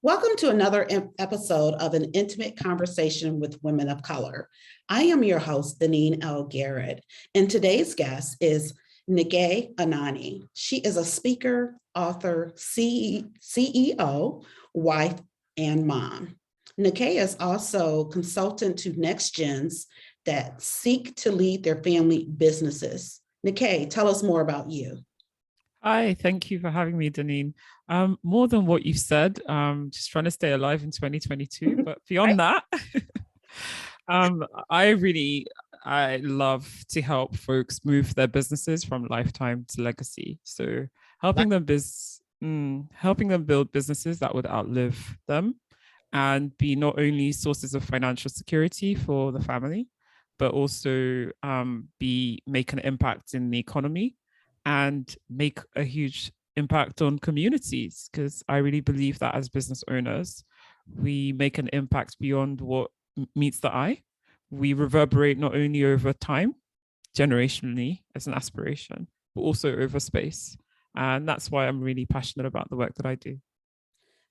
Welcome to another episode of an intimate conversation with women of color. I am your host, Deneen L. Garrett, and today's guest is Nikè Anani. She is a speaker, author, CEO, wife, and mom. Nikè is also consultant to NextGens that seek to lead their family businesses. Nikè, tell us more about you. Hi, thank you for having me, Deneen. More than what you said, just trying to stay alive in 2022. But beyond that, I love to help folks move their businesses from lifetime to legacy. So helping them build businesses that would outlive them and be not only sources of financial security for the family, but also make an impact in the economy and make a huge impact on communities, because I really believe that as business owners, we make an impact beyond what meets the eye. We reverberate not only over time, generationally as an aspiration, but also over space. And that's why I'm really passionate about the work that I do.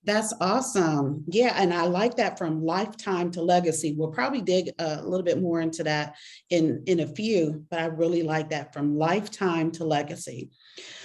That's awesome. Yeah, and I like that, from lifetime to legacy. We'll probably dig a little bit more into that in a few, but I really like that, from lifetime to legacy.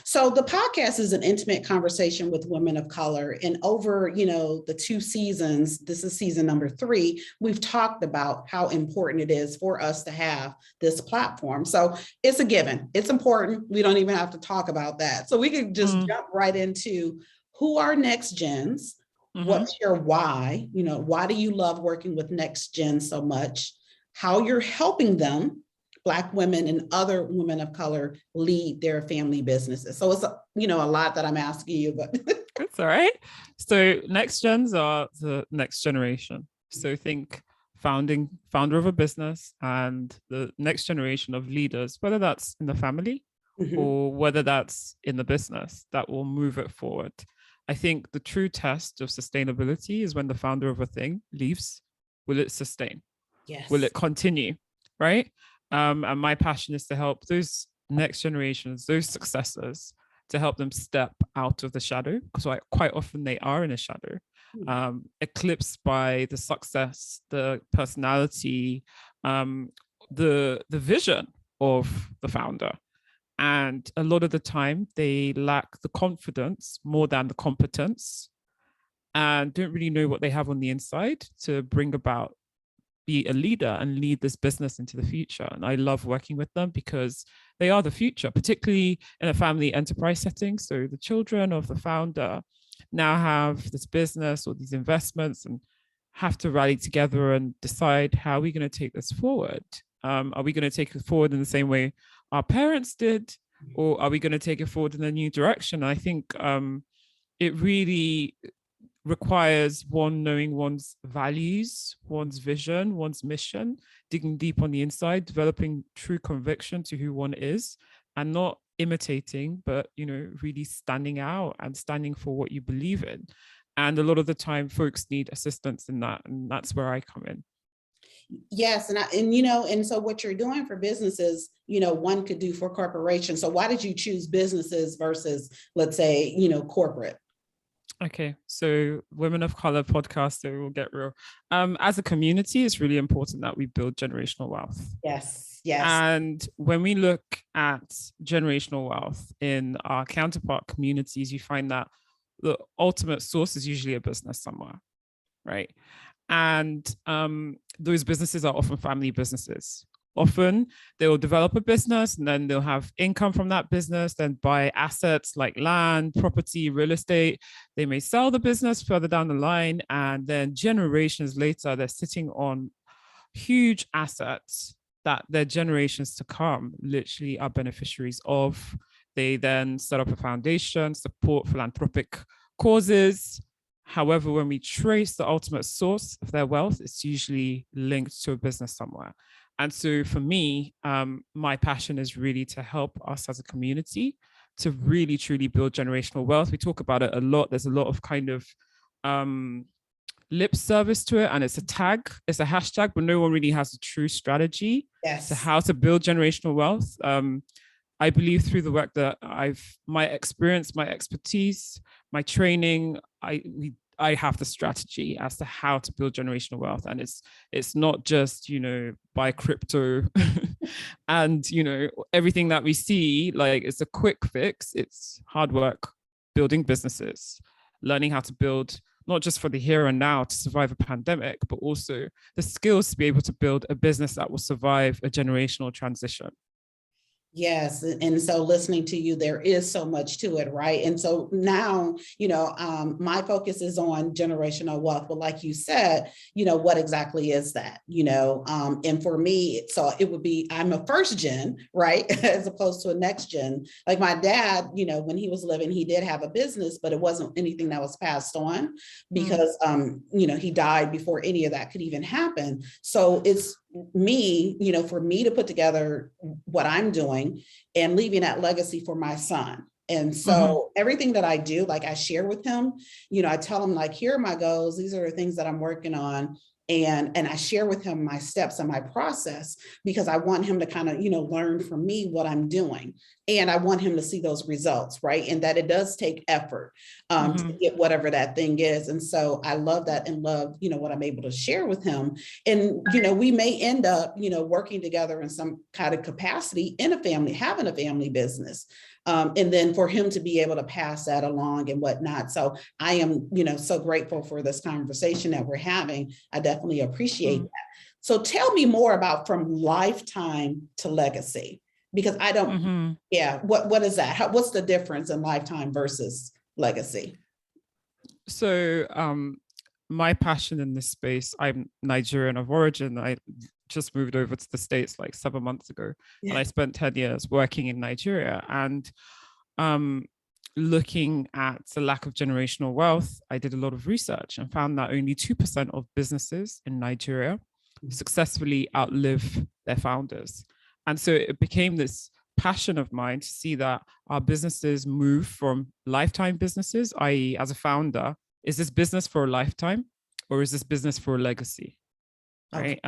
So the podcast is an intimate conversation with women of color. And over, the 2 seasons, this is season number 3, we've talked about how important it is for us to have this platform. So it's a given. It's important. We don't even have to talk about that. So we can just jump right into who are NextGens? What's your why? Why do you love working with NextGens so much? How you're helping them, Black women and other women of color, lead their family businesses. So it's a lot that I'm asking you, but it's all right. So NextGens are the next generation. So think founder of a business and the next generation of leaders, whether that's in the family or whether that's in the business, that will move it forward. I think the true test of sustainability is when the founder of a thing leaves. Will it sustain? Yes. Will it continue? Right? And my passion is to help those next generations, those successors, to help them step out of the shadow, because quite often they are in a shadow, eclipsed by the success, the personality, the vision of the founder. And a lot of the time, they lack the confidence more than the competence, and don't really know what they have on the inside to bring about, be a leader and lead this business into the future. And I love working with them because they are the future, particularly in a family enterprise setting. So the children of the founder now have this business or these investments and have to rally together and decide, how are we going to take this forward? Are we going to take it forward in the same way our parents did, or are we going to take it forward in a new direction? I think it really requires one knowing one's values, one's vision, one's mission, digging deep on the inside, developing true conviction to who one is, and not imitating, but really standing out and standing for what you believe in. And a lot of the time, folks need assistance in that, and that's where I come in. Yes. And so what you're doing for businesses, one could do for corporations. So why did you choose businesses versus, let's say, corporate? Okay, so Women of Color podcast, so we'll get real. As a community, it's really important that we build generational wealth. Yes. And when we look at generational wealth in our counterpart communities, you find that the ultimate source is usually a business somewhere, right? And those businesses are often family businesses. Often they will develop a business and then they'll have income from that business, then buy assets like land, property, real estate. They may sell the business further down the line, and then generations later, they're sitting on huge assets that their generations to come literally are beneficiaries of. They then set up a foundation, support philanthropic causes. However, when we trace the ultimate source of their wealth, it's usually linked to a business somewhere. And so for me, my passion is really to help us as a community to really, truly build generational wealth. We talk about it a lot. There's a lot of kind of lip service to it, and it's a tag, it's a hashtag, but no one really has a true strategy to how to build generational wealth. I believe through the work that my experience, my expertise, my training, I I have the strategy as to how to build generational wealth. And it's not just, buy crypto and, everything that we see, like it's a quick fix. It's hard work, building businesses, learning how to build not just for the here and now to survive a pandemic, but also the skills to be able to build a business that will survive a generational transition. Yes. And so listening to you, there is so much to it, right? And so now, my focus is on generational wealth, but like you said, what exactly is that, and for me, so it would be, I'm a first gen, right? As opposed to a next gen. Like my dad, when he was living, he did have a business, but it wasn't anything that was passed on because, he died before any of that could even happen. So it's me, for me to put together what I'm doing and leaving that legacy for my son. And so everything that I do, like I share with him, I tell him like, here are my goals. These are the things that I'm working on. And I share with him my steps and my process because I want him to kind of, learn from me what I'm doing. And I want him to see those results, right? And that it does take effort to get whatever that thing is. And so I love that and love, what I'm able to share with him. And, we may end up, working together in some kind of capacity in a family, having a family business. And then for him to be able to pass that along and whatnot. So I am, so grateful for this conversation that we're having. I definitely appreciate that. So tell me more about from lifetime to legacy, because I don't, what is that? What's the difference in lifetime versus legacy? So my passion in this space, I'm Nigerian of origin. I just moved over to the States like 7 months ago, and I spent 10 years working in Nigeria. And looking at the lack of generational wealth, I did a lot of research and found that only 2% of businesses in Nigeria successfully outlive their founders. And so it became this passion of mine to see that our businesses move from lifetime businesses, i.e., as a founder, is this business for a lifetime or is this business for a legacy? Right.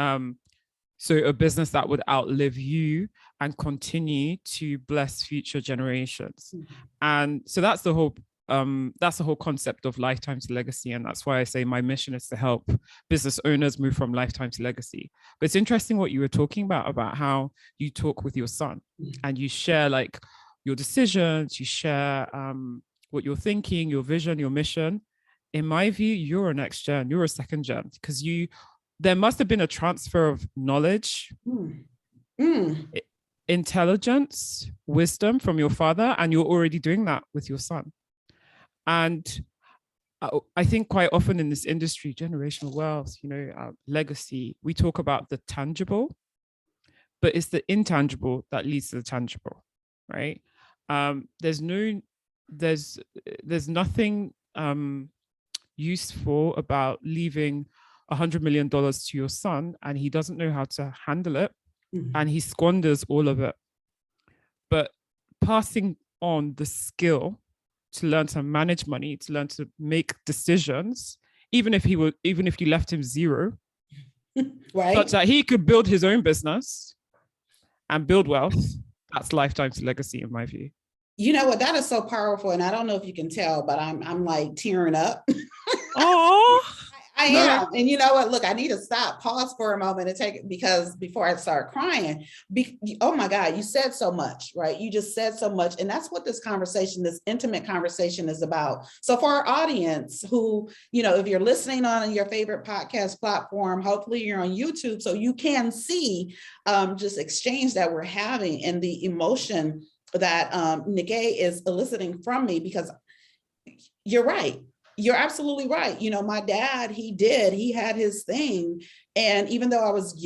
So a business that would outlive you and continue to bless future generations. And so that's the whole concept of lifetime to legacy. And that's why I say my mission is to help business owners move from lifetime to legacy. But it's interesting what you were talking about how you talk with your son and you share like your decisions, you share what you're thinking, your vision, your mission. In my view, you're a next gen, you're a second gen, because there must have been a transfer of knowledge, intelligence, wisdom from your father, and you're already doing that with your son. And I think quite often in this industry, generational wealth, legacy, we talk about the tangible, but it's the intangible that leads to the tangible, right? There's nothing useful about leaving $100 million to your son and he doesn't know how to handle it and he squanders all of it. But passing on the skill to learn to manage money, to learn to make decisions, even if you left him zero, right, such that he could build his own business and build wealth, that's lifetime to legacy in my view. You know what? That is so powerful. And I don't know if you can tell, but I'm like tearing up. Oh, I am. And you know what? Look, I need to pause for a moment and take it because before I start crying, oh my God, you said so much, right? You just said so much. And that's what this conversation, this intimate conversation is about. So for our audience who, if you're listening on your favorite podcast platform, hopefully you're on YouTube so you can see just exchange that we're having and the emotion that Nikè is eliciting from me, because you're right. You're absolutely right. My dad, he had his thing. And even though I was a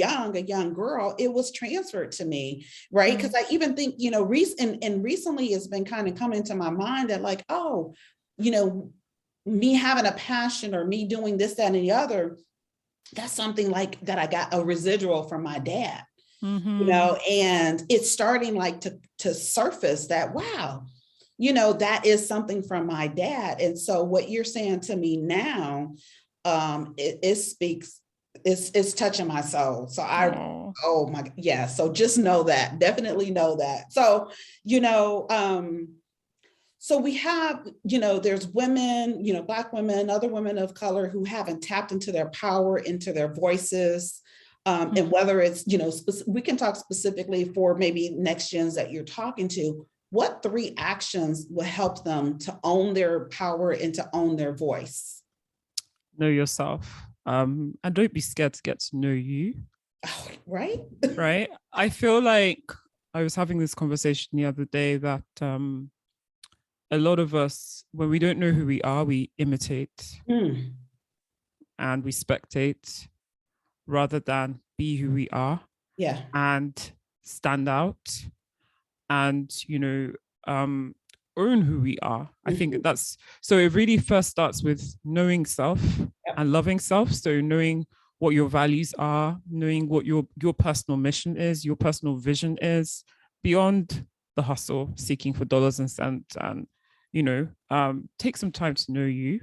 young girl, it was transferred to me, right? Because I even think, recently it's been kind of coming to my mind that like, me having a passion or me doing this, that, and the other, that's something like that I got a residual from my dad. And it's starting like to surface that, wow, that is something from my dad. And so what you're saying to me now, it speaks, it's touching my soul. So oh my, yeah. So just know that, definitely know that. So, So we have, there's women, Black women, other women of color who haven't tapped into their power, into their voices. And whether it's, we can talk specifically for maybe NextGens that you're talking to, what 3 actions will help them to own their power and to own their voice? Know yourself. And don't be scared to get to know you. Oh, right? Right. I feel like I was having this conversation the other day that a lot of us, when we don't know who we are, we imitate and we spectate rather than be who we are. Yeah. And stand out and, own who we are. I think that's, so it really first starts with knowing self and loving self. So knowing what your values are, knowing what your personal mission is, your personal vision is, beyond the hustle, seeking for dollars and cents, and take some time to know you,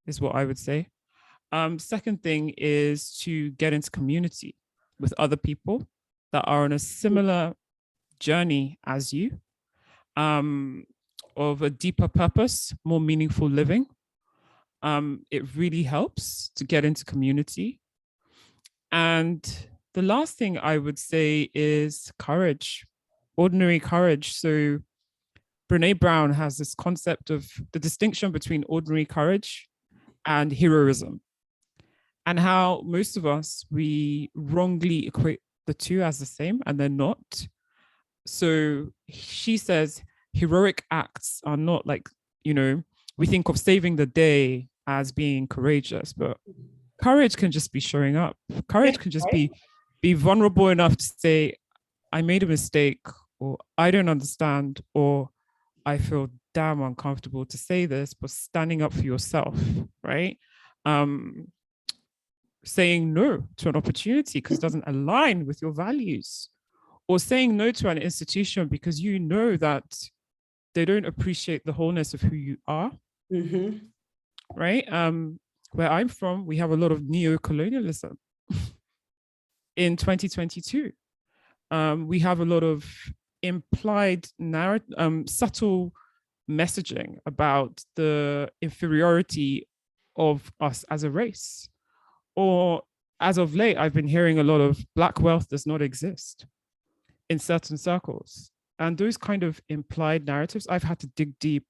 is what I would say. Second thing is to get into community with other people that are on a similar journey as you, of a deeper purpose, more meaningful living. It really helps to get into community. And the last thing I would say is courage, ordinary courage. So Brené Brown has this concept of the distinction between ordinary courage and heroism, and how most of us, we wrongly equate the two as the same, and they're not. So she says heroic acts are not like, we think of saving the day as being courageous, but courage can just be showing up. Courage can just be vulnerable enough to say, I made a mistake, or I don't understand, or I feel damn uncomfortable to say this, but standing up for yourself, right? Saying no to an opportunity because it doesn't align with your values, or saying no to an institution because you know that they don't appreciate the wholeness of who you are, right? Where I'm from, we have a lot of neo-colonialism. In 2022, we have a lot of implied subtle messaging about the inferiority of us as a race. Or as of late, I've been hearing a lot of Black wealth does not exist in certain circles. And those kind of implied narratives, I've had to dig deep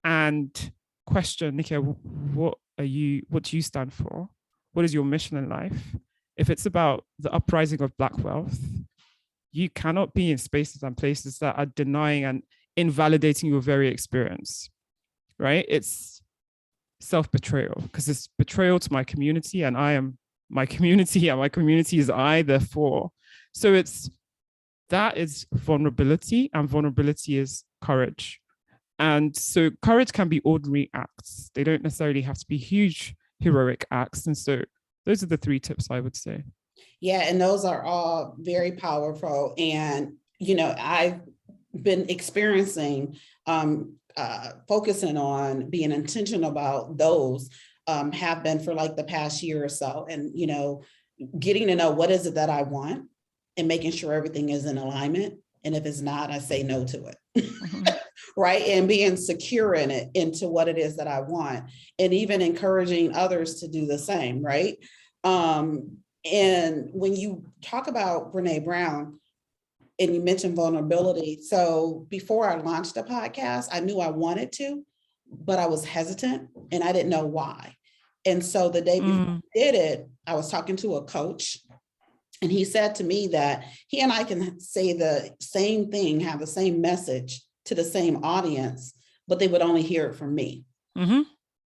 and question, Nikè, what do you stand for? What is your mission in life? If it's about the uprising of Black wealth, you cannot be in spaces and places that are denying and invalidating your very experience, right? It's self-betrayal, because it's betrayal to my community, and I am my community, and my community is I, therefore. So that is vulnerability, and vulnerability is courage. And so courage can be ordinary acts. They don't necessarily have to be huge, heroic acts. And so those are the 3 tips I would say. Yeah, and those are all very powerful. And, I've been experiencing, focusing on being intentional about those, have been for like the past year or so. And, getting to know what is it that I want and making sure everything is in alignment. And if it's not, I say no to it. Right. And being secure in it, into what it is that I want, and even encouraging others to do the same. Right. And when you talk about Brené Brown, and you mentioned vulnerability. So before I launched the podcast, I knew I wanted to, but I was hesitant and I didn't know why. And so the day before I did it, I was talking to a coach, and he said to me that he and I can say the same thing, have the same message to the same audience, but they would only hear it from me.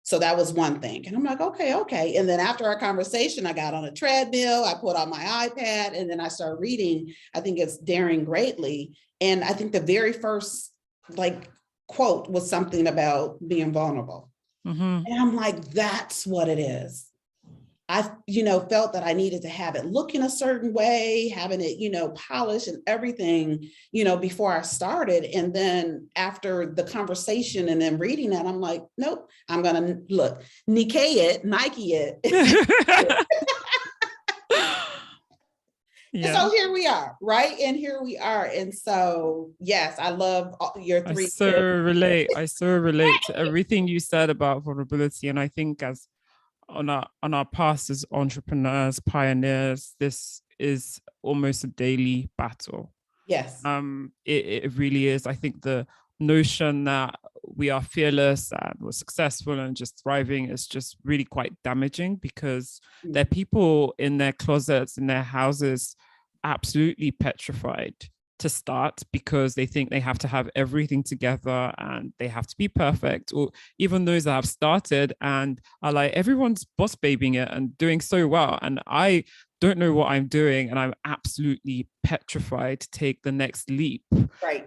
So that was one thing. And I'm like, okay. And then after our conversation, I got on a treadmill, I put on my iPad, and then I started reading, I think it's Daring Greatly. And I think the very first quote was something about being vulnerable. And I'm like, that's what it is. I, felt that I needed to have it looking a certain way, having it, polished and everything, before I started. And then after the conversation and then reading that, I'm like, nope, I'm going to look, Nikè it, Nike it. And Yeah. so here we are, right? And here we are. And so, yes, I love your I 3 so tips. relate. I so relate to everything you said about vulnerability. And I think as on our past as entrepreneurs, pioneers, this is almost a daily battle. Yes. It really is. I think the notion that we are fearless and we're successful and just thriving is just really quite damaging, because there are people in their closets, in their houses, absolutely petrified to start, because they think they have to have everything together and they have to be perfect. Or even those that have started and are like, everyone's boss babying it and doing so well, and I don't know what I'm doing, and I'm absolutely petrified to take the next leap. Right.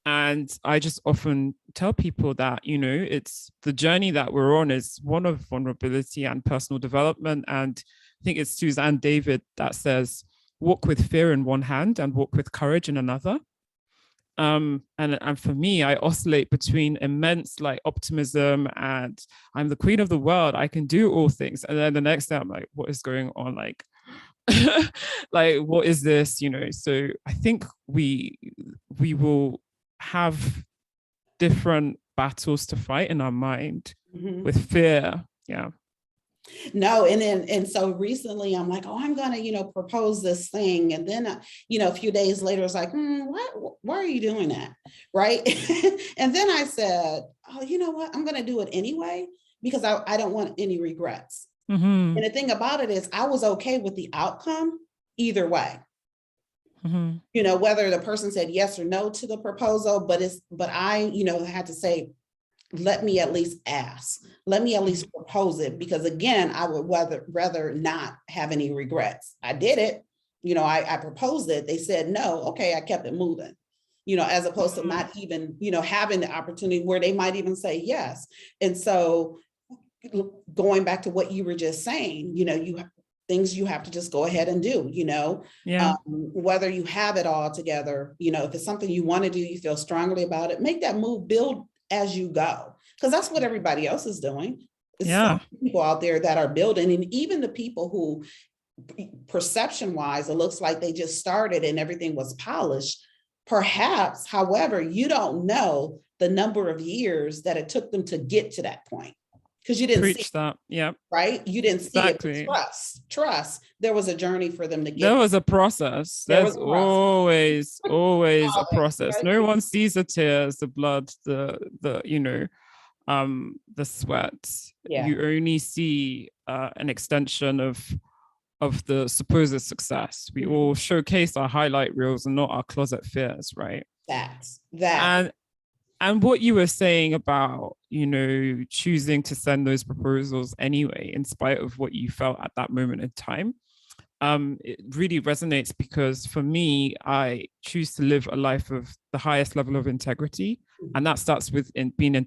And I just often tell people that, it's the journey that we're on is one of vulnerability and personal development. And I think it's Suzanne David that says, walk with fear in one hand and walk with courage in another. And for me, I oscillate between immense like optimism and I'm the queen of the world, I can do all things. And then the next day I'm like, what is going on? Like, like, what is this? So I think we will have different battles to fight in our mind with fear. Yeah. No, and so recently I'm like, oh, I'm gonna, propose this thing. And then, a few days later, it's like, why are you doing that? Right. And then I said, oh, you know what? I'm gonna do it anyway, because I don't want any regrets. And the thing about it is I was okay with the outcome either way. Whether the person said yes or no to the proposal, but I, had to say, let me at least ask, let me at least propose it, because again, I would rather not have any regrets. I did it, I proposed it. They said no. Okay, I kept it moving, as opposed to not even, having the opportunity where they might even say yes. And so going back to what you were just saying, things you have to just go ahead and do, whether you have it all together, if it's something you want to do, you feel strongly about it, make that move, build as you go, because that's what everybody else is doing. There's some people out there that are building, and even the people who perception wise, it looks like they just started and everything was polished. Perhaps, however, you don't know the number of years that it took them to get to that point, because you didn't preach that. Yeah. Right? You didn't see it. Trust. There was a journry for them to get. There was a process. There's always a process. Right? No one sees the tears, the blood, the sweat. Yeah. You only see an extension of the supposed success. We all showcase our highlight reels and not our closet fears, right? That. And what you were saying about, choosing to send those proposals anyway, in spite of what you felt at that moment in time, it really resonates, because for me, I choose to live a life of the highest level of integrity. And that starts with being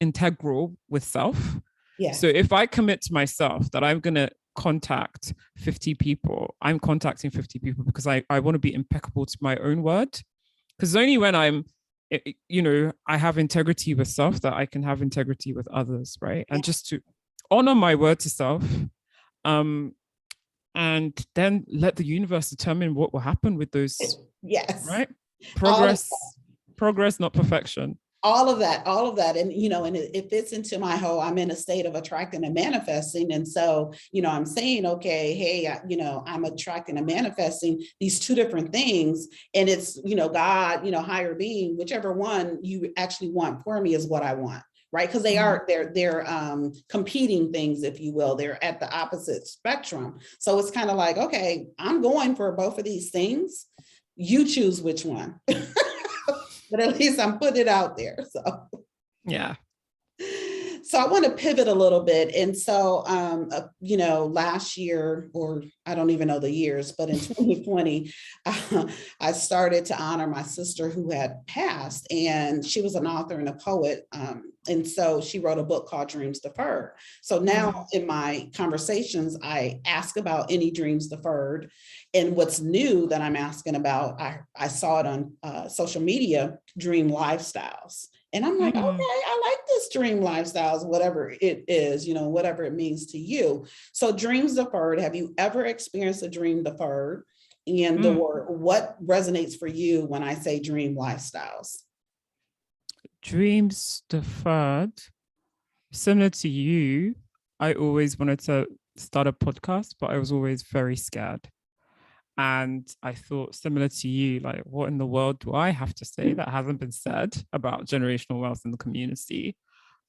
integral with self. Yeah. So if I commit to myself that I'm going to contact 50 people, I'm contacting 50 people because I want to be impeccable to my own word. Because only when I have integrity with self that I can have integrity with others, right? And just to honor my word to self, and then let the universe determine what will happen with those. Yes. Right? Progress, not perfection. All of that. And, and it fits into my whole, I'm in a state of attracting and manifesting. And so, I'm saying, okay, hey, I'm attracting and manifesting these two different things. And it's, God, higher being, whichever one you actually want for me is what I want. Right. Because they're competing things, if you will. They're at the opposite spectrum. So it's kind of like, okay, I'm going for both of these things. You choose which one. But at least I'm putting it out there. So, yeah. So I want to pivot a little bit. And so, last year, or I don't even know the years, but in 2020, I started to honor my sister who had passed, and she was an author and a poet. And so she wrote a book called Dreams Deferred. So now in my conversations, I ask about any dreams deferred. And what's new that I'm asking about, I saw it on social media, dream lifestyles. And I'm like, okay, I like this dream lifestyles, whatever it is, whatever it means to you. So dreams deferred, have you ever experienced a dream deferred? And or what resonates for you when I say dream lifestyles? Dreams deferred. Similar to you, I always wanted to start a podcast, but I was always very scared. And I thought, similar to you, like, what in the world do I have to say that hasn't been said about generational wealth in the community?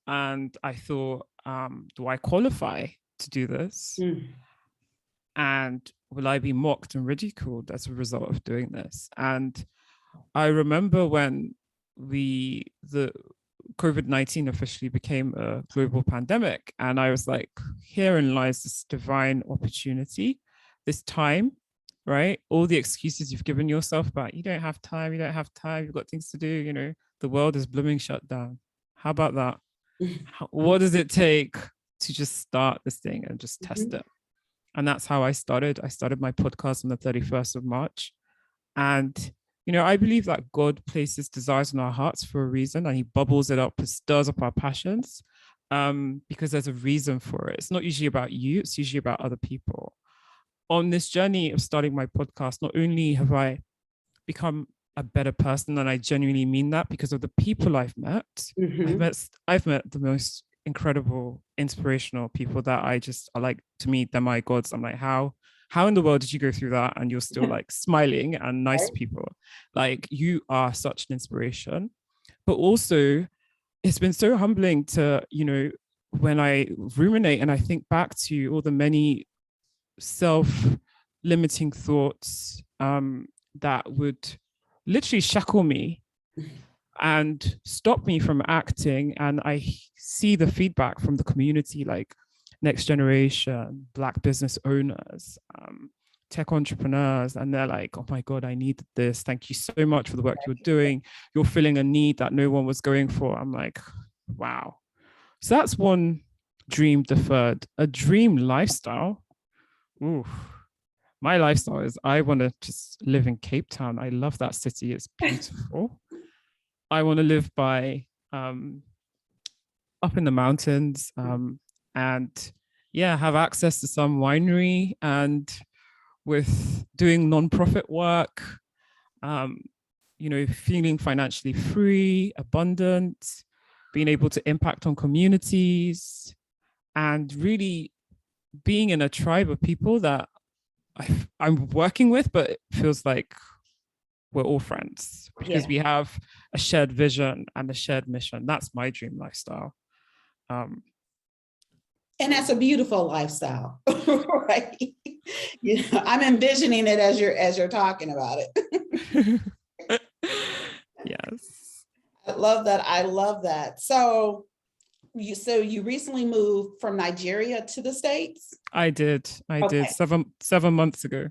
And I thought, do I qualify to do this? And will I be mocked and ridiculed as a result of doing this? And I remember when the COVID-19 officially became a global pandemic, and I was like, herein lies this divine opportunity, this time, right? All the excuses you've given yourself about you don't have time, you've got things to do, the world is blooming shut down. How about that? What does it take to just start this thing and just test it? And that's how I started. I started my podcast on the 31st of March. And, I believe that God places desires in our hearts for a reason, and he bubbles it up, stirs up our passions, because there's a reason for it. It's not usually about you, it's usually about other people. On this journey of starting my podcast, not only have I become a better person, and I genuinely mean that because of the people I've met, I've met the most incredible, inspirational people that I like to meet. They're my gods. I'm like, how in the world did you go through that and you're still like smiling and nice people? Like, you are such an inspiration. But also, it's been so humbling to, when I ruminate and I think back to all the many self-limiting thoughts that would literally shackle me and stop me from acting. And I see the feedback from the community, like Next Generation, Black business owners, tech entrepreneurs, and they're like, oh my God, I need this. Thank you so much for the work you're doing. You're filling a need that no one was going for. I'm like, wow. So that's one dream deferred. A dream lifestyle. Ooh. My lifestyle is I want to just live in Cape Town. I love that city. It's beautiful. I want to live by up in the mountains and have access to some winery, and with doing nonprofit work, feeling financially free, abundant, being able to impact on communities, and really being in a tribe of people that I'm working with, but it feels like we're all friends because we have a shared vision and a shared mission. That's my dream lifestyle. And that's a beautiful lifestyle, right? I'm envisioning it as you're talking about it. Yes. I love that. So you recently moved from Nigeria to the States? I did 7 months ago.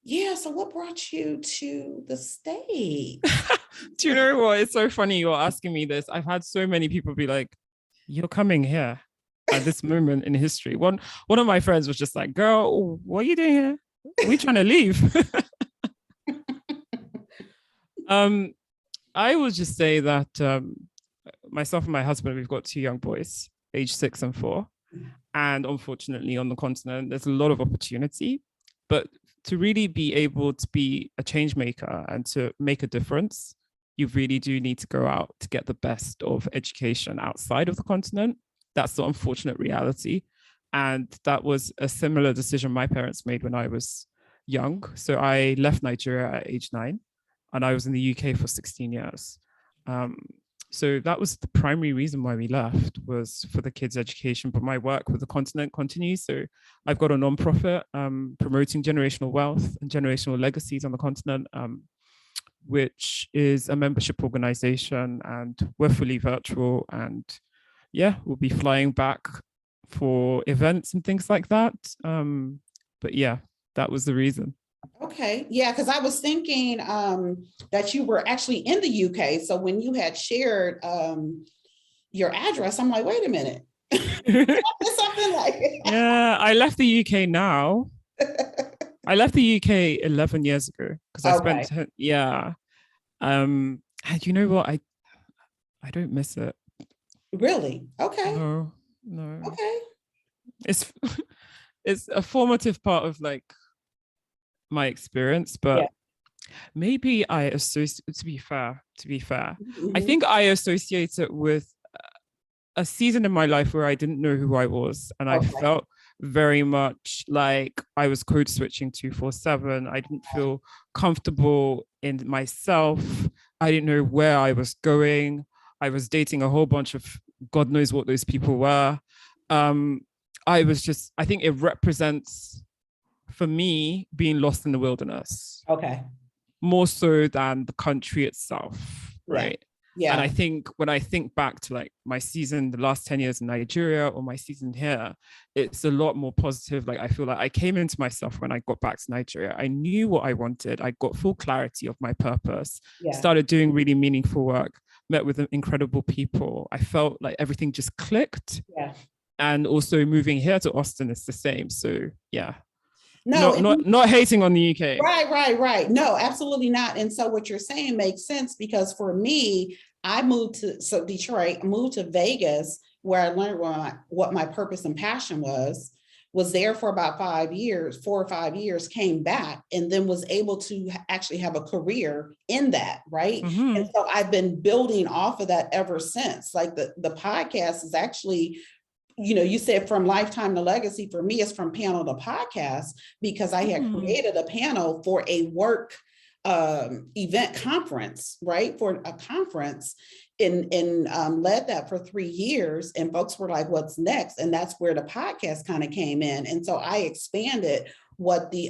Yeah. So what brought you to the States? Do you know what? It's so funny you're asking me this. I've had so many people be like, you're coming here at this moment in history. One of my friends was just like, girl, what are you doing here? We're trying to leave. I will just say that myself and my husband, we've got 2 young boys, age 6 and 4. And unfortunately, on the continent, there's a lot of opportunity. But to really be able to be a change maker and to make a difference, you really do need to go out to get the best of education outside of the continent. That's the unfortunate reality. And that was a similar decision my parents made when I was young. So I left Nigeria at age 9, and I was in the UK for 16 years. So that was the primary reason why we left, was for the kids' education. But my work with the continent continues. So I've got a nonprofit promoting generational wealth and generational legacies on the continent, which is a membership organization, and we're fully virtual. And we'll be flying back for events and things like that. But that was the reason. Okay. Yeah, because I was thinking that you were actually in the UK. So when you had shared your address, I'm like, wait a minute. Something like Yeah, I left the UK now. I left the UK 11 years ago because I spent, and you know what? I don't miss it. Really? Okay. No. Okay. It's it's a formative part of like my experience, Yeah. but maybe I associate, to be fair, I Mhm. think I associate it with a season in my life where I didn't know who I was, and I Okay. felt very much like I was code switching 247. I didn't feel comfortable in myself. I didn't know where I was going. I was dating a whole bunch of God knows what those people were. Um, I think it represents for me being lost in the wilderness Okay. more so than the country itself, Yeah. right? And I Yeah. think when I think back to like my season, the last 10 years in Nigeria or my season here, it's a lot more positive. Like I feel like I came into myself when I got back to Nigeria. I knew what I wanted. I got full clarity of my purpose, Yeah. started doing really meaningful work, met with incredible people. I felt like everything just clicked. Yeah. And also moving here to Austin is the same. So yeah, No, not hating on the UK. right. No, absolutely not. And so what you're saying makes sense because for me, I moved to Detroit, moved to Vegas, where I learned what my purpose and passion was there for about 5 years, 4 or 5 years, came back, and then was able to actually have a career in that, right? And Mm-hmm. so I've been building off of that ever since. Like the podcast is actually, you said from lifetime to legacy. For me, it's from panel to podcast because I had Mm-hmm. created a panel for a work event conference, right? For a conference, and led that for 3 years. And folks were like, "What's next?" And that's where the podcast kind of came in. And so I expanded what the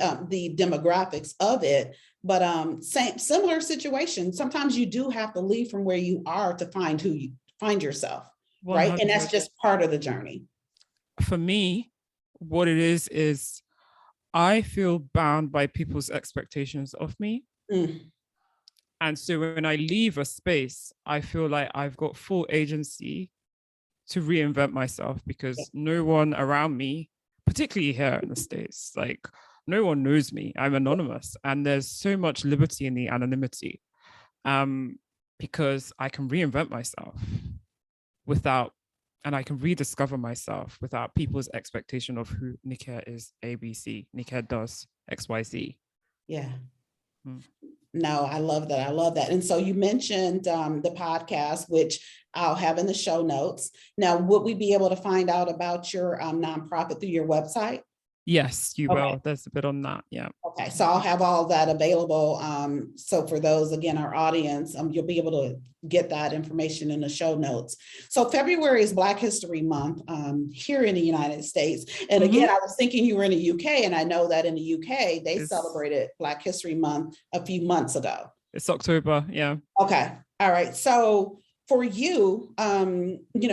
demographics of it. But same similar situation. Sometimes you do have to leave from where you are to find who you find yourself, right? And that's 100. just part of the journey. For me, what it is I feel bound by people's expectations of me. Mm. And so when I leave a space, I feel like I've got full agency to reinvent myself Yeah. because no one around me, particularly here in the States, like no one knows me. I'm anonymous. And there's so much liberty in the anonymity, um, because I can reinvent myself without, and I can rediscover myself without people's expectation of who Nikè is. ABC. Nikè does XYZ. Yeah. Mm. No, I love that. I love that. And so you mentioned the podcast, which I'll have in the show notes. Now, would we be able to find out about your nonprofit through your website? Yes, you Okay. will. There's a bit on that. Yeah. Okay, so I'll have all that available. So for those, again, our audience, you'll be able to get that information in the show notes. So February is Black History Month here in the United States. And again, I was thinking you were in the UK, and I know that in the UK, they celebrated Black History Month a few months ago. It's October. Yeah. Okay. All right. So for you,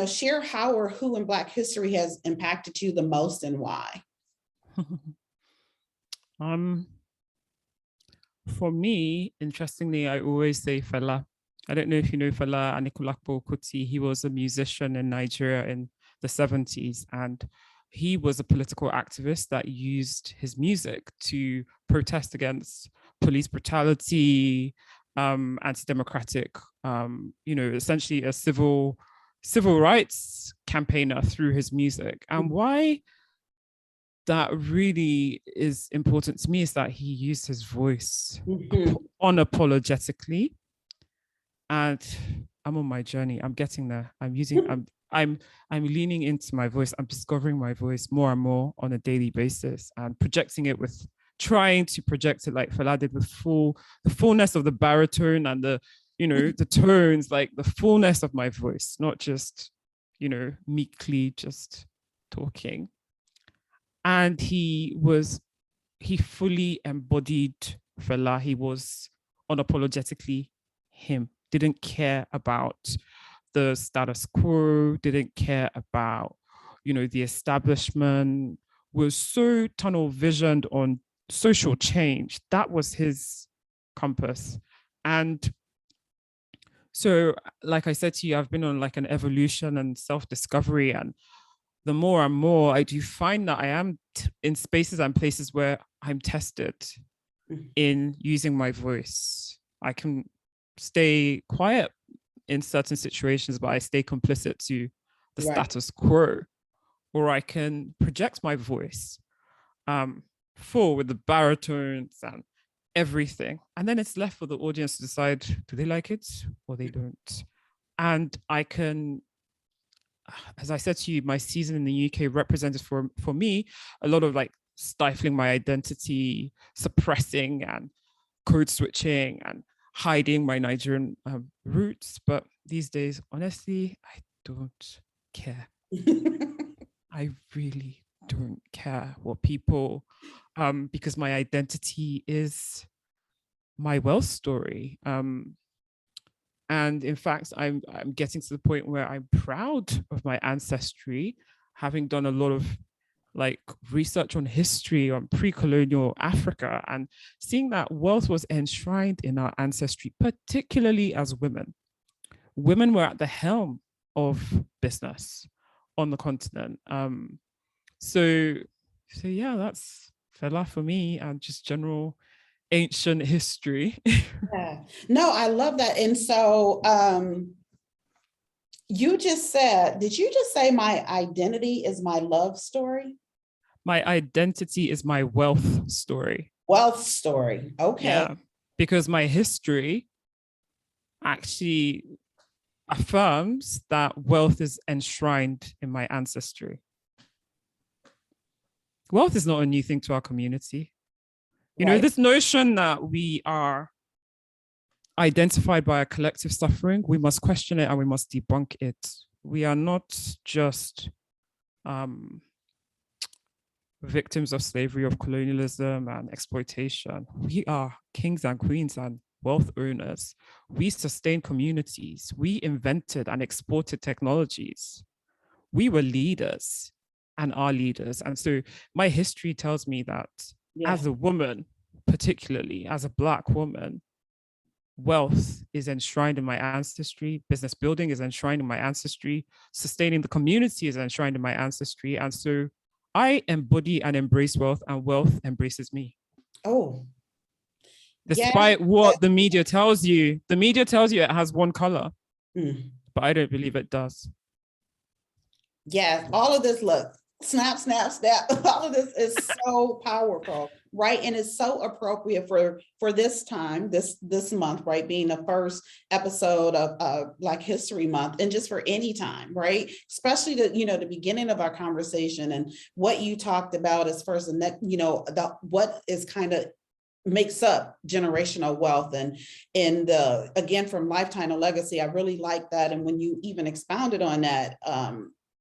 share how or who in Black history has impacted you the most and why. For me, interestingly, I always say Fela. I don't know if you know Fela Anikulapo Kuti. He was a musician in Nigeria in the 70s, and he was a political activist that used his music to protest against police brutality, anti-democratic, essentially a civil rights campaigner through his music. And why that really is important to me is that he used his voice unapologetically. And I'm on my journey. I'm getting there. I'm leaning into my voice. I'm discovering my voice more and more on a daily basis and trying to project it like Fela did with the fullness of the baritone and the tones, like the fullness of my voice, not just, meekly just talking. And he fully embodied Fela. He was unapologetically him, didn't care about the status quo, didn't care about, the establishment, was so tunnel visioned on social change. That was his compass. And so, like I said to you, I've been on like an evolution and self-discovery, and the more and more I do find that I am in spaces and places where I'm tested in using my voice. I can stay quiet in certain situations, but I stay complicit to the Right. status quo, or I can project my voice full with the baritones and everything. And then it's left for the audience to decide, do they like it or they don't? And I can, as I said to you, my season in the UK represented for me a lot of like stifling my identity, suppressing and code switching and hiding my Nigerian roots. But these days, honestly, I don't care. I really don't care what people, because my identity is my wealth story. And in fact, I'm getting to the point where I'm proud of my ancestry, having done a lot of like research on history on pre-colonial Africa, and seeing that wealth was enshrined in our ancestry, particularly as women. Women were at the helm of business on the continent. So yeah, that's Fela for me, and just general ancient history. Yeah. No, I love that. And so you just said, did you just say my identity is my love story? My identity is my wealth story. Wealth story. Okay. Yeah, because my history actually affirms that wealth is enshrined in my ancestry. Wealth is not a new thing to our community. You know, this notion that we are identified by a collective suffering, we must question it and we must debunk it. We are not just victims of slavery, of colonialism and exploitation. We are kings and queens and wealth owners. We sustain communities. We invented and exported technologies. We were leaders and are leaders. And so my history tells me that as a woman, particularly as a Black woman, wealth is enshrined in my ancestry, business building is enshrined in my ancestry, sustaining the community is enshrined in my ancestry. And so I embody and embrace wealth, and wealth embraces me. Oh. Despite what the media tells you. The media tells you it has one color, but I don't believe it does. Yeah, all of this, look, snap, snap, snap. All of this is so powerful, right? And it's so appropriate for this time, this month, right? Being the first episode of Black History Month, and just for any time, right? Especially the beginning of our conversation and what you talked about as first, and that what is kind of makes up generational wealth, and again, from lifetime to legacy. I really like that. And when you even expounded on that,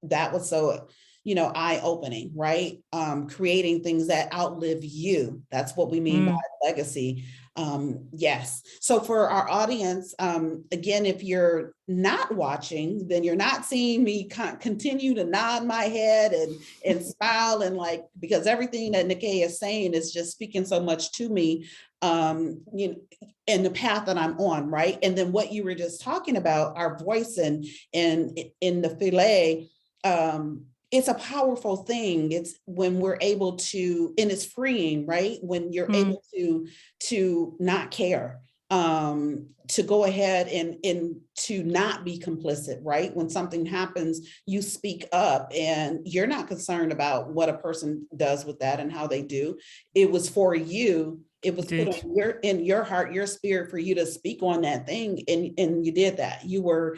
that was so eye-opening, right? Creating things that outlive you. That's what we mean by legacy. Yes. So for our audience, again, if you're not watching, then you're not seeing me continue to nod my head and smile, and because everything that Nikè is saying is just speaking so much to me, in the path that I'm on, right? And then what you were just talking about, our voice and in the filet, it's a powerful thing. It's when we're able to, and it's freeing, right? When you're able to not care, to go ahead and to not be complicit, right? When something happens, you speak up and you're not concerned about what a person does with that and how they do. It was for you. It was put in your heart, your spirit, for you to speak on that thing. And you did that. You were,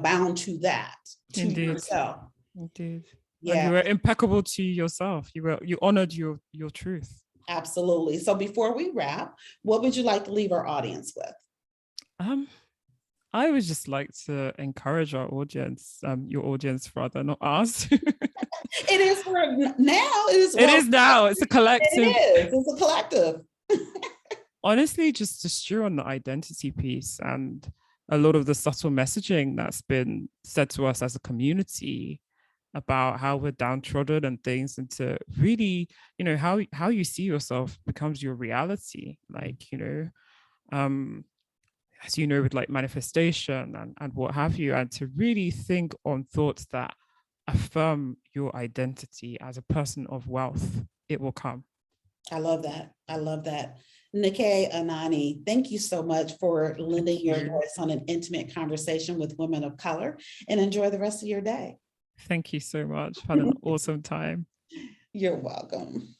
bound to that, to yourself. Indeed. Yeah. And you were impeccable to yourself. You honored your truth. Absolutely. So before we wrap, what would you like to leave our audience with? I would just like to encourage our audience, your audience rather, not us. It is for now. It is now. It's a collective. It is. It's a collective. Honestly, just to steer on the identity piece and a lot of the subtle messaging that's been said to us as a community about how we're downtrodden and things, and to really, how you see yourself becomes your reality. As you know, with like manifestation and what have you, and to really think on thoughts that affirm your identity as a person of wealth, it will come. I love that. I love that. Nikè Anani, thank you so much for lending your you. voice on an intimate conversation with women of color, and enjoy the rest of your day. Thank you so much. Had an awesome time. You're welcome.